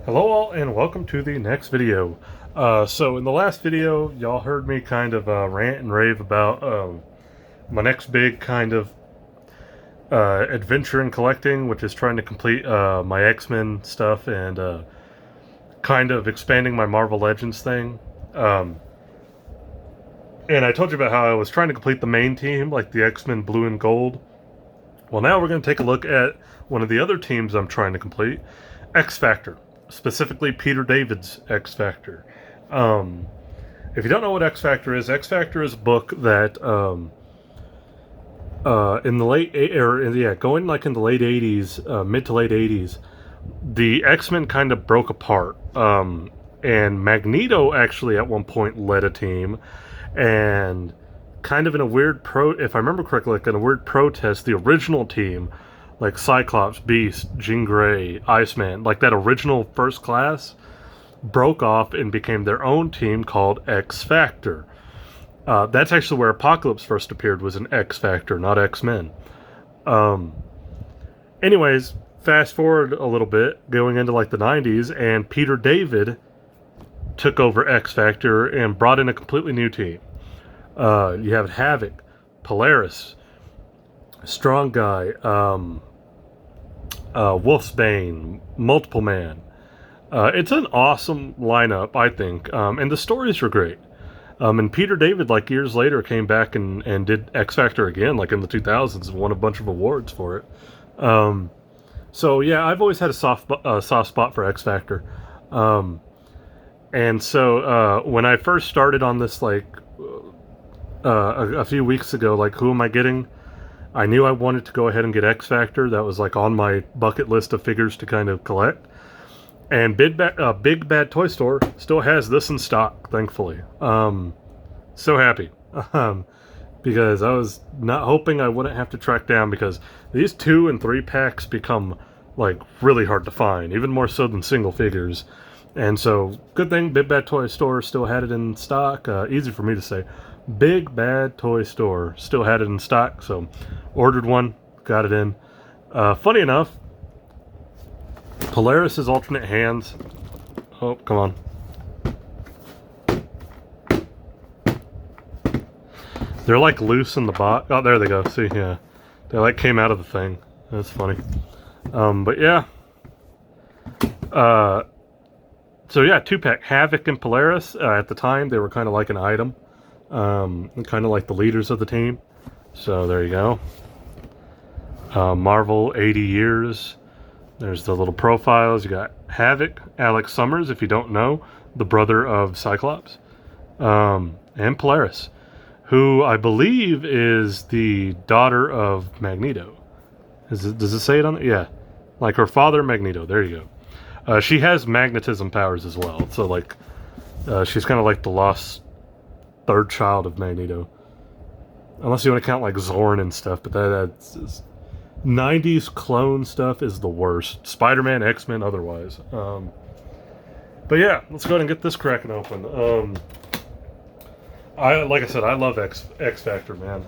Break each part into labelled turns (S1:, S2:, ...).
S1: Hello all and welcome to the next video. So in the last video y'all heard me kind of rant and rave about my next big kind of adventure in collecting, which is trying to complete my X-Men stuff and kind of expanding my Marvel Legends thing. And I told you about how I was trying to complete the main team, like the X-Men Blue and Gold. Well, now we're going to take a look at one of the other teams I'm trying to complete, X Factor. Specifically Peter David's X Factor. If you don't know what X Factor is a book that in the going like in the late 80s, mid to late 80s, the X-Men kind of broke apart. And Magneto actually at one point led a team, and kind of in a weird if I remember correctly, like in a weird protest, the original team, like Cyclops, Beast, Jean Grey, Iceman, like that original first class, broke off and became their own team called X Factor. That's actually where Apocalypse first appeared, was in X Factor, not X-Men. Anyways, fast forward a little bit, going into like the 90s, and Peter David took over X Factor and brought in a completely new team. You have Havok, Polaris, Strong Guy, Wolfsbane, Multiple Man. It's an awesome lineup, I think, and the stories are great. And Peter David, like years later, came back and did X Factor again, like in the 2000s, and won a bunch of awards for it. So yeah, I've always had a soft spot for X Factor. And so when I first started on this, like a few weeks ago, like who am I getting? I knew I wanted to go ahead and get X Factor. That was like on my bucket list of figures to kind of collect. And Big Bad Toy Store still has this in stock, thankfully. So happy. Because I was not hoping I wouldn't have to track down, because these 2 and 3 packs become like really hard to find, even more so than single figures. And so, good thing Big Bad Toy Store still had it in stock. Easy for me to say. Big Bad Toy Store still had it in stock, so ordered one, got it in. Funny enough, Polaris's alternate hands. Oh, come on. They're like loose in the box. Oh, there they go. See, yeah, they like came out of the thing. That's funny. But yeah. So yeah, 2-pack Havok and Polaris. At the time, they were kind of like an item. Kind of like the leaders of the team. So there you go. Marvel 80 years. There's the little profiles. You got Havok, Alex Summers, if you don't know, the brother of Cyclops, and Polaris, who I believe is the daughter of Magneto. Does it say it on there? Yeah, like her father, Magneto. There you go. She has magnetism powers as well. So like, she's kind of like the lost third child of Magneto, unless you want to count like Zorn and stuff. But that's 90s clone stuff is the worst. Spider-Man, X-Men, otherwise. But yeah, let's go ahead and get this cracking open. Like I said, I love X Factor, man.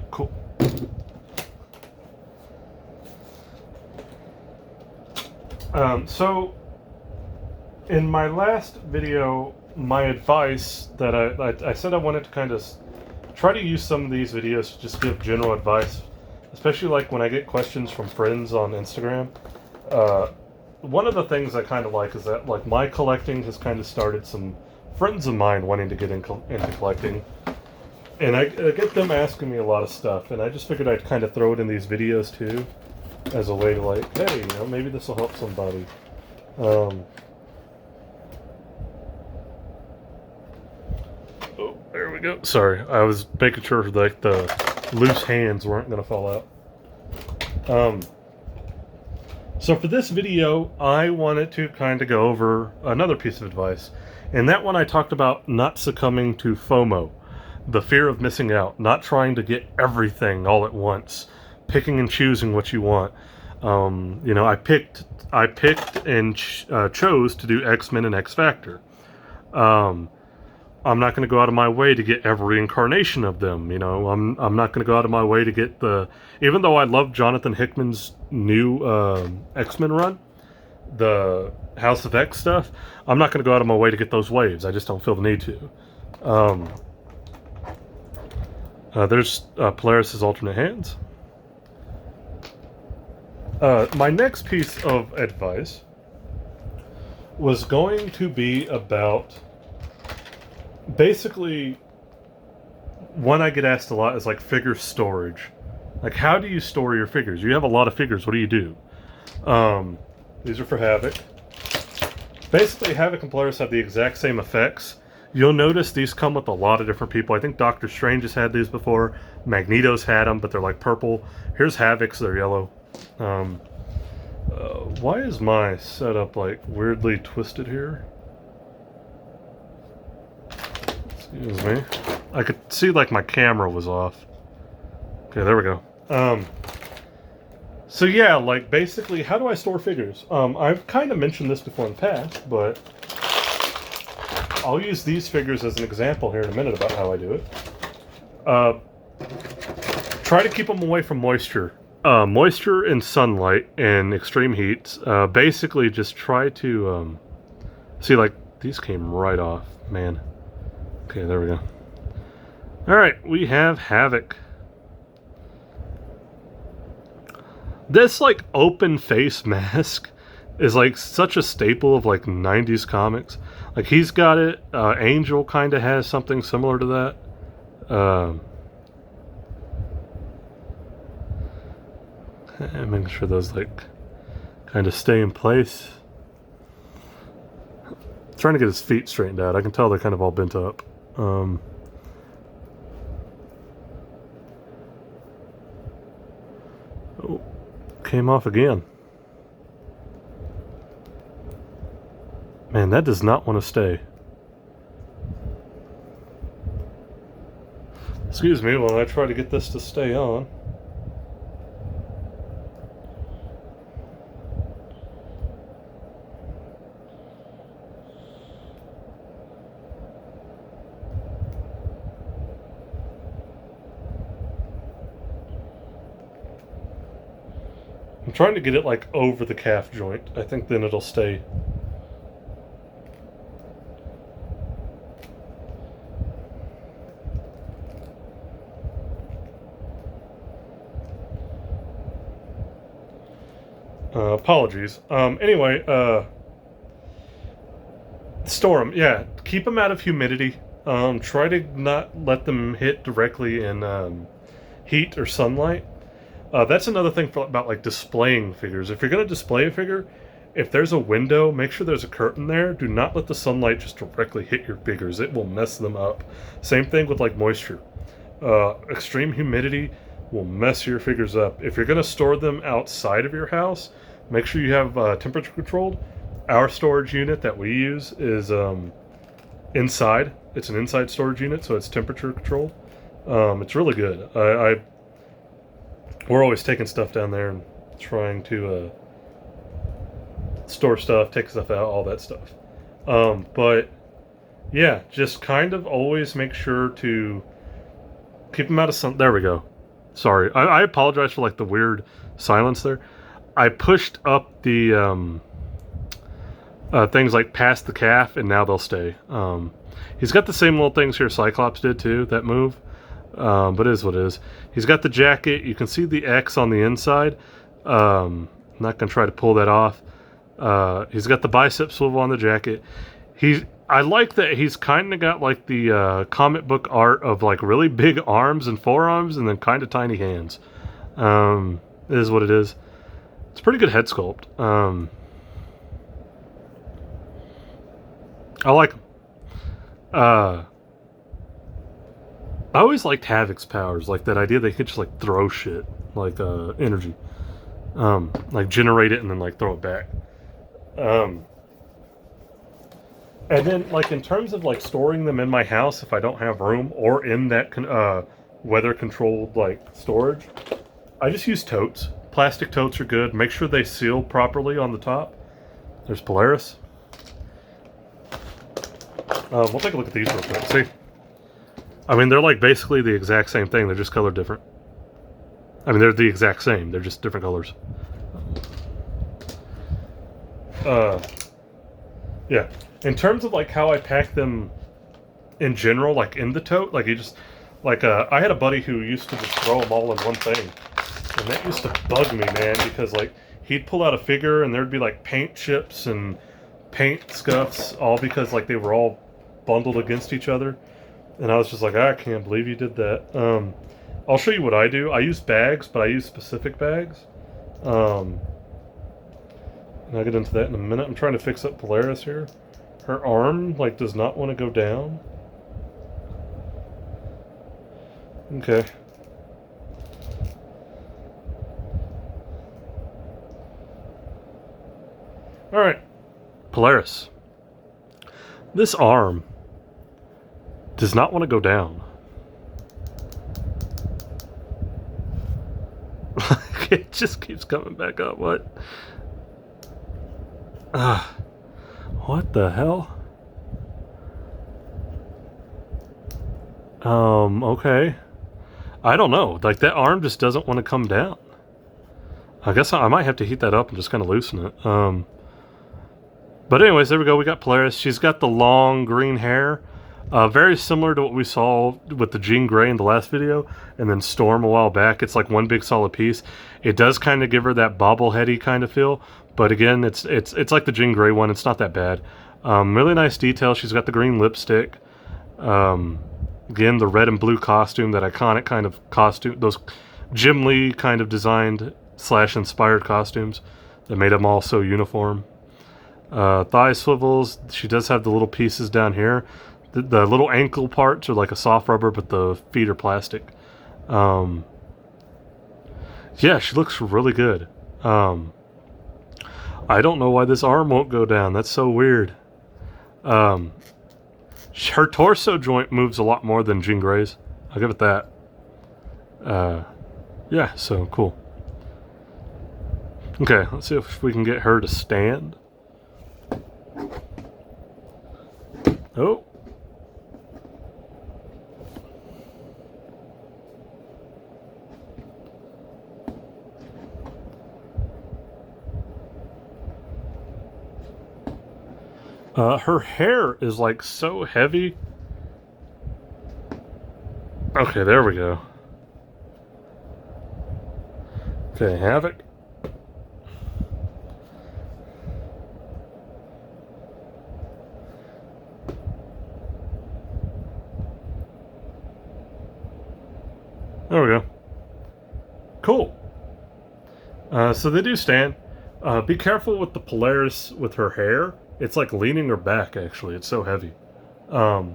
S1: Cool. So in my last video, my advice that I said I wanted to kind of try to use some of these videos to just give general advice, especially like when I get questions from friends on Instagram. One of the things I kind of like is that like my collecting has kind of started some friends of mine wanting to get into collecting, and I get them asking me a lot of stuff, and I just figured I'd kind of throw it in these videos too, as a way to like, hey, you know, maybe this will help somebody. Oh, there we go. Sorry, I was making sure like the loose hands weren't going to fall out. So for this video, I wanted to kind of go over another piece of advice. And that one I talked about not succumbing to FOMO, the fear of missing out, not trying to get everything all at once, picking and choosing what you want. You know, I picked and chose to do X-Men and X Factor. I'm not going to go out of my way to get every incarnation of them. You know, I'm not going to go out of my way to get the. Even though I love Jonathan Hickman's new X-Men run, the House of X stuff, I'm not going to go out of my way to get those waves. I just don't feel the need to. There's Polaris' alternate hands. My next piece of advice was going to be about basically one I get asked a lot is like figure storage. Like, how do you store your figures? You have a lot of figures. What do you do? These are for Havok. Basically, Havok and Polaris have the exact same effects. You'll notice these come with a lot of different people. I think Doctor Strange has had these before. Magneto's had them, but they're like purple. Here's Havok's, they're yellow. Why is my setup like weirdly twisted here? Excuse me. I could see like my camera was off. Okay, there we go. So yeah, like basically, how do I store figures? I've kind of mentioned this before in the past, but I'll use these figures as an example here in a minute about how I do it. Try to keep them away from moisture. Moisture and sunlight and extreme heat. Basically, just try to see, like, these came right off, man. Okay, there we go. Alright, we have Havok. This, like, open face mask is, like, such a staple of, like, 90s comics. Like, he's got it. Angel kind of has something similar to that. And making sure those, like, kind of stay in place. Trying to get his feet straightened out. I can tell they're kind of all bent up. Oh, came off again. Man, that does not want to stay. Excuse me while I try to get this to stay on. I'm trying to get it like over the calf joint. I think then it'll stay. Apologies. Anyway, store them. Yeah, keep them out of humidity. Try to not let them hit directly in heat or sunlight. That's another thing about like displaying figures. If you're going to display a figure, if there's a window, make sure there's a curtain there. Do not let the sunlight just directly hit your figures. It will mess them up. Same thing with like moisture. Extreme humidity will mess your figures up. If you're going to store them outside of your house, make sure you have temperature controlled. Our storage unit that we use is inside. It's an inside storage unit, so it's temperature controlled. It's really good. We're always taking stuff down there and trying to store stuff, take stuff out, all that stuff. But yeah, just kind of always make sure to keep them out of sun. There we go. Sorry, I apologize for like the weird silence there. I pushed up the things like past the calf, and now they'll stay. He's got the same little things here Cyclops did too, that move. But it is what it is. He's got the jacket. You can see the X on the inside. I'm not going to try to pull that off. He's got the bicep swivel on the jacket. I like that he's kind of got like the comic book art of like really big arms and forearms and then kind of tiny hands. It is what it is. It's a pretty good head sculpt. I like him. I always liked Havok's powers, like that idea they could just like throw shit, like energy, like generate it and then like throw it back. And then like in terms of like storing them in my house, if I don't have room or in that weather controlled like storage, I just use totes. Plastic totes are good. Make sure they seal properly on the top. There's Polaris. We'll take a look at these real quick. See? I mean, they're like basically the exact same thing. They're just colored different. I mean, they're the exact same. They're just different colors. Yeah. In terms of like how I pack them in general, like in the tote, like you just, like I had a buddy who used to just throw them all in one thing. And that used to bug me, man, because like he'd pull out a figure and there'd be like paint chips and paint scuffs, all because like they were all bundled against each other. And I was just like, I can't believe you did that. I'll show you what I do. I use bags, but I use specific bags. And I'll get into that in a minute. I'm trying to fix up Polaris here. Her arm, like, does not want to go down. Okay. Alright. Polaris. This arm does not want to go down. It just keeps coming back up. What? What the hell? Okay. I don't know. Like, that arm just doesn't want to come down. I guess I might have to heat that up and just kind of loosen it. But anyways, there we go. We got Polaris. She's got the long green hair. Very similar to what we saw with the Jean Grey in the last video, and then Storm a while back. It's like one big solid piece. It does kind of give her that bobbleheady kind of feel, but again, it's like the Jean Grey one. It's not that bad. Really nice detail. She's got the green lipstick. Again, the red and blue costume, that iconic kind of costume, those Jim Lee kind of designed / inspired costumes that made them all so uniform. Thigh swivels. She does have the little pieces down here. The little ankle parts are like a soft rubber, but the feet are plastic. Yeah, she looks really good. I don't know why this arm won't go down. That's so weird. Her torso joint moves a lot more than Jean Grey's. I'll give it that. Yeah, so cool. Okay, let's see if we can get her to stand. Oh. Her hair is like so heavy. Okay, there we go. Okay, Havok. There we go. Cool. So they do stand. Be careful with the Polaris with her hair. It's like leaning her back, actually. It's so heavy. But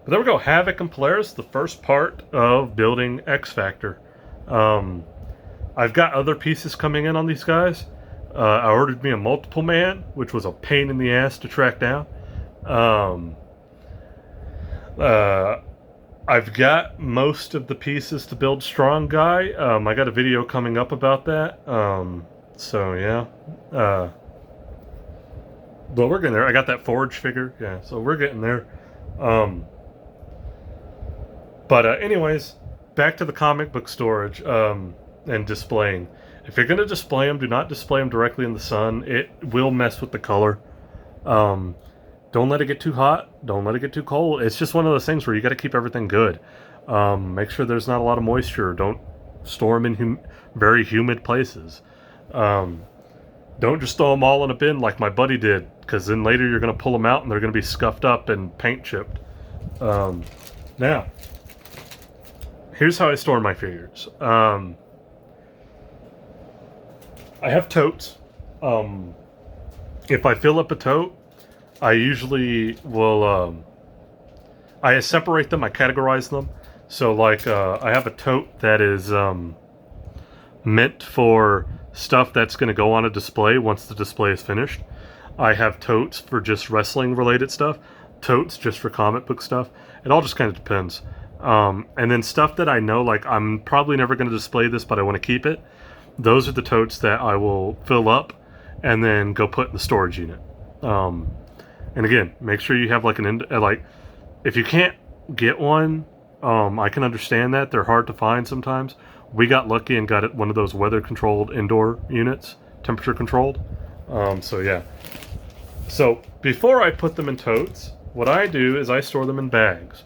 S1: there we go. Havok and Polaris, the first part of building X Factor. I've got other pieces coming in on these guys. I ordered me a multiple man, which was a pain in the ass to track down. I've got most of the pieces to build Strong Guy. I got a video coming up about that. So yeah. But we're getting there. I got that Forge figure. Yeah, so we're getting there. But anyways, back to the comic book storage and displaying. If you're going to display them, do not display them directly in the sun. It will mess with the color. Don't let it get too hot. Don't let it get too cold. It's just one of those things where you got to keep everything good. Make sure there's not a lot of moisture. Don't store them in very humid places. Don't just throw them all in a bin like my buddy did, because then later you're going to pull them out and they're going to be scuffed up and paint chipped. Now, here's how I store my figures. I have totes. If I fill up a tote, I usually will, I separate them, I categorize them. So like, I have a tote that is meant for stuff that's going to go on a display once the display is finished. I have totes for just wrestling related stuff, totes just for comic book stuff. It all just kind of depends. And then stuff that I know, like, I'm probably never going to display this, but I want to keep it. Those are the totes that I will fill up and then go put in the storage unit. And And again, make sure you have like like, if you can't get one, I can understand that. They're hard to find sometimes. We got lucky and got one of those weather-controlled indoor units, temperature-controlled. So yeah. So before I put them in totes, what I do is I store them in bags.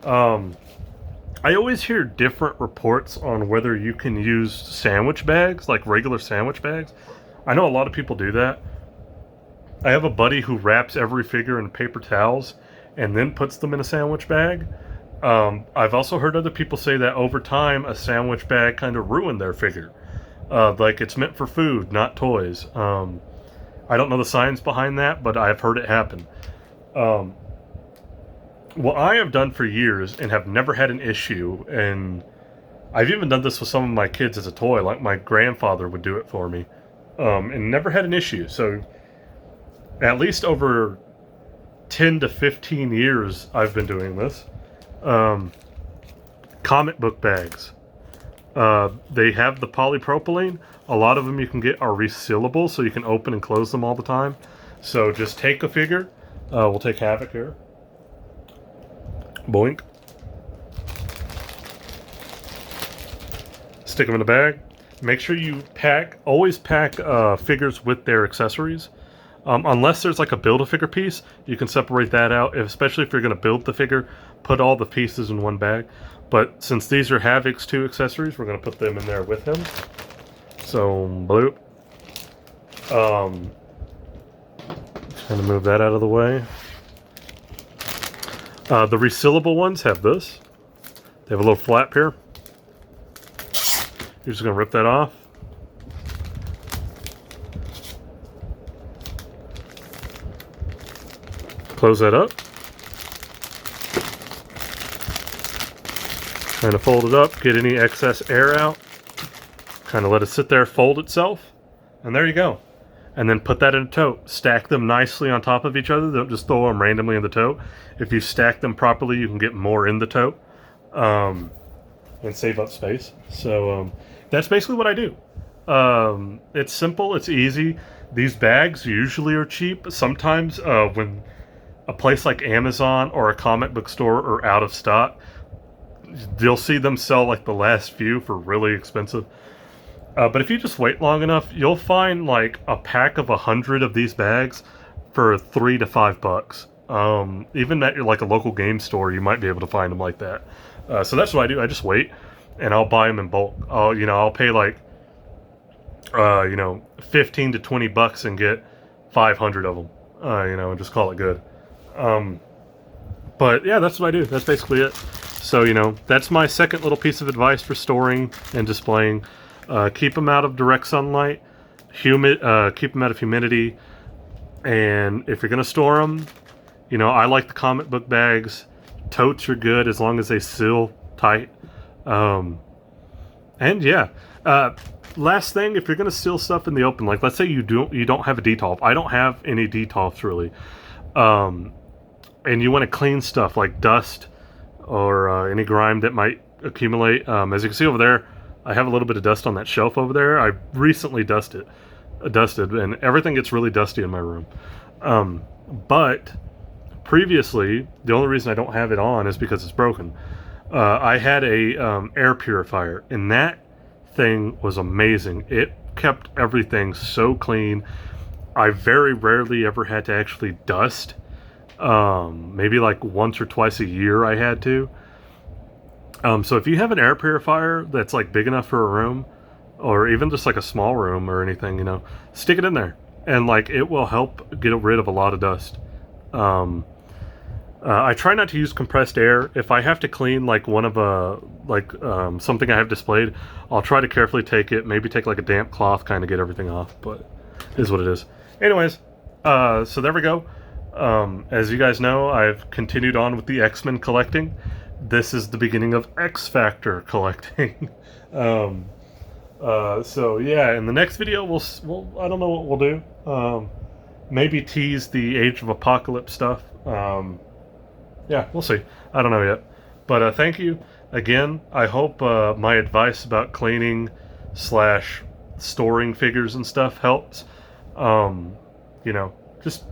S1: I always hear different reports on whether you can use sandwich bags, like regular sandwich bags. I know a lot of people do that. I have a buddy who wraps every figure in paper towels and then puts them in a sandwich bag. I've also heard other people say that over time, a sandwich bag kind of ruined their figure. Like it's meant for food, not toys. I don't know the science behind that, but I've heard it happen. What I have done for years and have never had an issue, and I've even done this with some of my kids as a toy, like my grandfather would do it for me, and never had an issue. So at least over 10 to 15 years I've been doing this. Comic book bags. They have the polypropylene. A lot of them you can get are resealable, so you can open and close them all the time. So just take a figure. We'll take Havok here. Boink. Stick them in the bag. Make sure you always pack figures with their accessories. Unless there's like a Build-A-Figure piece, you can separate that out, especially if you're going to build the figure, put all the pieces in one bag. But since these are Havok's 2 accessories, we're going to put them in there with him. So, bloop. Just going to move that out of the way. The resealable ones have this. They have a little flap here. You're just going to rip that off. Close that up. Kind of fold it up, get any excess air out. Kind of let it sit there, fold itself. And there you go. And then put that in a tote. Stack them nicely on top of each other. Don't just throw them randomly in the tote. If you stack them properly, you can get more in the tote. And save up space. So that's basically what I do. It's simple, it's easy. These bags usually are cheap. Sometimes when a place like Amazon or a comic book store are out of stock, you'll see them sell like the last few for really expensive. But if you just wait long enough, you'll find like a pack of 100 of these bags for $3 to $5. Even at like a local game store, you might be able to find them like that. So that's what I do. I just wait, and I'll buy them in bulk. I'll pay like 15 to $20 and get 500 of them. And just call it good. But yeah, that's what I do. That's basically it. So that's my second little piece of advice for storing and displaying. Keep them out of direct sunlight, keep them out of humidity, and if you're going to store them, I like the comic book bags. Totes are good as long as they seal tight. And yeah, last thing, if you're going to seal stuff in the open, like let's say you don't have a detolf. I don't have any detolfs really. And you want to clean stuff like dust or any grime that might accumulate. As you can see over there, I have a little bit of dust on that shelf over there. I recently dusted, and everything gets really dusty in my room. But previously, the only reason I don't have it on is because it's broken. I had a air purifier, and that thing was amazing. It kept everything so clean. I very rarely ever had to actually dust. Maybe like once or twice a year I had to. So if you have an air purifier that's like big enough for a room, or even just like a small room or anything, stick it in there, and like it will help get rid of a lot of dust. I try not to use compressed air. If I have to clean like one of something I have displayed, I'll try to carefully maybe take like a damp cloth, kind of get everything off, but it is what it is. Anyways, so there we go. As you guys know, I've continued on with the X-Men collecting. This is the beginning of X Factor collecting. So yeah, in the next video, we'll I don't know what we'll do. Maybe tease the Age of Apocalypse stuff. Yeah, we'll see. I don't know yet. But thank you again. I hope my advice about cleaning / storing figures and stuff helps. Just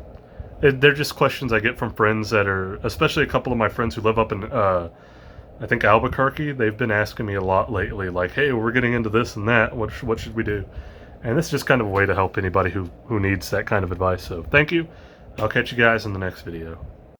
S1: they're just questions I get from friends that are, especially a couple of my friends who live up in, I think Albuquerque. They've been asking me a lot lately, like, "Hey, we're getting into this and that. What should we do?" And this is just kind of a way to help anybody who needs that kind of advice. So thank you. I'll catch you guys in the next video.